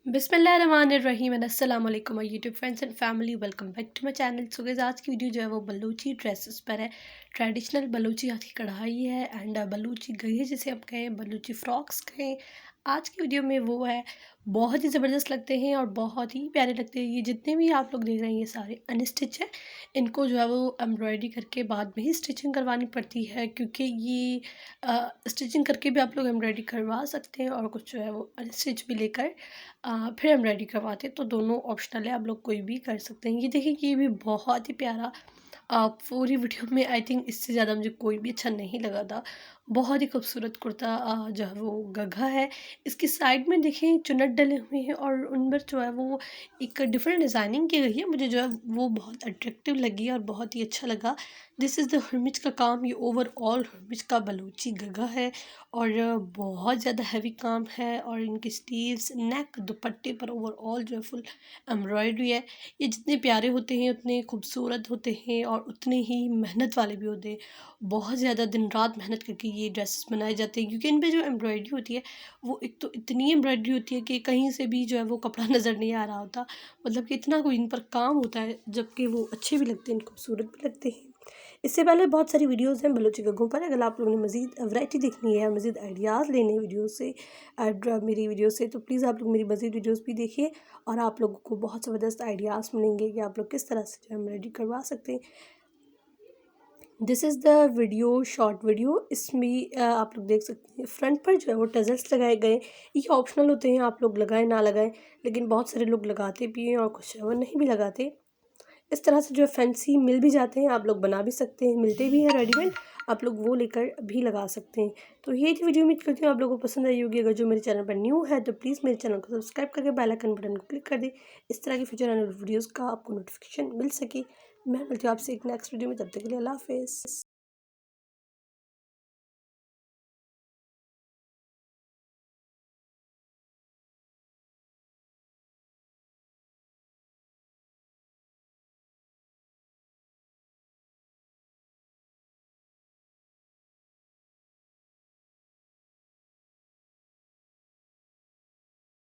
बिस्मिल्लाहिर्रहमानिर्रहीम एंड अस्सलाम वालेकुम my YouTube friends and family. Welcome back to my channel. So guys, आज की वीडियो जो है वो बलूची ड्रेसेस पर है। ट्रेडिशनल बलूची हाथ की कढ़ाई है एंड बलूची गही जिसे हम कहें, बलूची फ्रॉक्स कहें। आज की वीडियो में वो है, बहुत ही ज़बरदस्त लगते हैं और बहुत ही प्यारे लगते हैं। ये जितने भी आप लोग देख रहे हैं ये सारे अनस्टिच है। इनको जो है वो एम्ब्रॉयडरी करके बाद में ही स्टिचिंग करवानी पड़ती है, क्योंकि ये स्टिचिंग करके भी आप लोग एम्ब्रॉयडरी करवा सकते हैं और कुछ जो है वो अनस्टिच भी लेकर फिर एम्ब्रॉयडरी करवाते हैं। तो दोनों ऑप्शनल है, आप लोग कोई भी कर सकते हैं। ये देखिए कि ये भी बहुत ही प्यारा, पूरी वीडियो में आई थिंक इससे ज़्यादा मुझे कोई भी अच्छा नहीं लगा था। बहुत ही खूबसूरत कुर्ता जो है वो गगा है। इसकी साइड में देखें चुन्नट डले हुए हैं और उन पर जो है वो एक डिफरेंट डिज़ाइनिंग की गई है। मुझे जो है वो बहुत अट्रैक्टिव लगी और बहुत ही अच्छा लगा। दिस इज़ द हर्मिज का काम, ये ओवरऑल हर्मिज का बलूची गगा है और बहुत ज़्यादा हैवी काम है। और इनकी स्लीव्स, नेक, दुपट्टे पर ओवरऑल जो है फुल एम्ब्रॉयडरी है। ये जितने प्यारे होते हैं उतने खूबसूरत होते हैं और उतने ही मेहनत वाले भी होते हैं। बहुत ज़्यादा दिन रात मेहनत करके ये ड्रेसेस बनाए जाते हैं, क्योंकि इन पे जो एम्ब्रॉयडरी होती है वो एक तो इतनी एम्ब्रॉयडरी होती है कि कहीं से भी जो है वो कपड़ा नज़र नहीं आ रहा होता। मतलब कि इतना कोई इन पर काम होता है, जबकि वो अच्छे भी लगते हैं, खूबसूरत भी लगते हैं। इससे पहले बहुत सारी वीडियोज़ हैं बलूची गग्गों पर। अगर आप लोगों ने मज़ीद वैरायटी देखनी है, मज़ीद आइडियाज़ लेने हैं वीडियो से, मेरी वीडियो से, तो प्लीज़ आप लोग मेरी मज़ीद वीडियोज़ भी देखिए और आप लोगों को बहुत ज़बरदस्त आइडियाज़ मिलेंगे कि आप लोग किस तरह से जो है एम्ब्रॉयडरी करवा सकते हैं। This is the video, short video. इसमें आप लोग देख सकते हैं फ्रंट पर जो है वो टजल्स लगाए गए। ये ऑप्शनल होते हैं, आप लोग लगाएं ना लगाएं, लेकिन बहुत सारे लोग लगाते भी हैं और कुछ है वो नहीं भी लगाते। इस तरह से जो है फैंसी मिल भी जाते हैं, आप लोग बना भी सकते हैं, मिलते भी हैं रेडीमेड, आप लोग वो लेकर भी लगा सकते हैं। तो ये थी वीडियो, उम्मीद करती हूँ आप लोगों को पसंद आई होगी। अगर जो मेरे चैनल पर न्यू है तो प्लीज़ मेरे चैनल को सब्सक्राइब करके बेल आइकन बटन को क्लिक कर दें, इस तरह की फ्यूचर आने वाली वीडियोज़ का आपको नोटिफिकेशन मिल सके। मैं मिलती हूँ आपसे एक नेक्स्ट वीडियो में, तब तक के लिए अल्लाह हाफिज़।